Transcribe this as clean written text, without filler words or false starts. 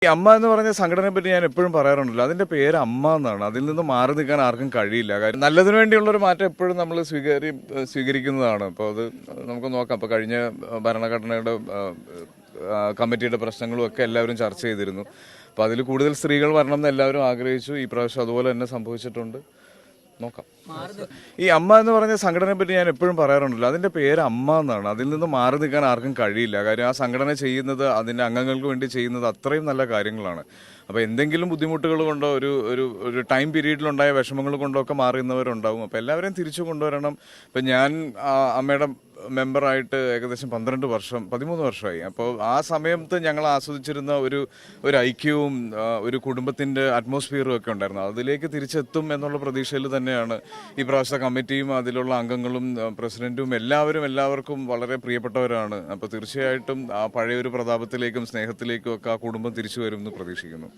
ഈ അമ്മ എന്ന് പറഞ്ഞ സംഘടനയെ പറ്റി ഞാൻ എപ്പോഴും പറയാറുണ്ടല്ലോ, അതിന്റെ പേര് അമ്മ എന്നാണ്. അതിൽ നിന്ന് മാറി നിൽക്കാൻ ആർക്കും കഴിയില്ല. കാര്യം നല്ലതിനു വേണ്ടിയുള്ള ഒരു മാറ്റം എപ്പോഴും നമ്മൾ സ്വീകരിക്കുന്നതാണ്. അപ്പോൾ അത് നമുക്ക് നോക്കാം. അപ്പോൾ കഴിഞ്ഞ ഭരണഘടനയുടെ കമ്മിറ്റിയുടെ പ്രശ്നങ്ങളും ഒക്കെ എല്ലാവരും ചർച്ച ചെയ്തിരുന്നു. അപ്പോൾ അതിൽ കൂടുതൽ സ്ത്രീകൾ വരണം എന്ന് എല്ലാവരും ആഗ്രഹിച്ചു. ഈ പ്രാവശ്യം അതുപോലെ തന്നെ സംഭവിച്ചിട്ടുണ്ട്. നോക്കാം. ഈ അമ്മ എന്ന് പറഞ്ഞ സംഘടനയെ പറ്റി ഞാൻ എപ്പോഴും പറയാറുണ്ടല്ലോ, അതിന്റെ പേര് അമ്മ എന്നാണ്. അതിൽ നിന്ന് മാറി നിൽക്കാൻ ആർക്കും കഴിയില്ല. കാര്യം ആ സംഘടന ചെയ്യുന്നത്, അതിന്റെ അംഗങ്ങൾക്ക് വേണ്ടി ചെയ്യുന്നത് അത്രയും നല്ല കാര്യങ്ങളാണ്. അപ്പോൾ എന്തെങ്കിലും ബുദ്ധിമുട്ടുകൾ കൊണ്ടോ ഒരു ടൈം പീരീഡിലുണ്ടായ വിഷമങ്ങൾ കൊണ്ടോ ഒക്കെ മാറുന്നവരുണ്ടാവും. അപ്പോൾ എല്ലാവരെയും തിരിച്ചു കൊണ്ടുവരണം. ഇപ്പം ഞാൻ അമ്മയുടെ മെമ്പറായിട്ട് ഏകദേശം 13 വർഷമായി. അപ്പോൾ ആ സമയത്ത് ഞങ്ങൾ ആസ്വദിച്ചിരുന്ന ഒരു ഐക്യവും ഒരു കുടുംബത്തിന്റെ അറ്റ്മോസ്ഫിയറും ഒക്കെ ഉണ്ടായിരുന്നു. അതിലേക്ക് തിരിച്ചെത്തും എന്നുള്ള പ്രതീക്ഷയിൽ തന്നെയാണ് ഈ പ്രാവശ്യത്തെ കമ്മിറ്റിയും അതിലുള്ള അംഗങ്ങളും പ്രസിഡന്റും എല്ലാവർക്കും വളരെ പ്രിയപ്പെട്ടവരാണ്. അപ്പോൾ തീർച്ചയായിട്ടും ആ പഴയൊരു പ്രതാപത്തിലേക്കും സ്നേഹത്തിലേക്കും ഒക്കെ ആ കുടുംബം തിരിച്ചു വരും എന്ന് പ്രതീക്ഷിക്കുന്നു.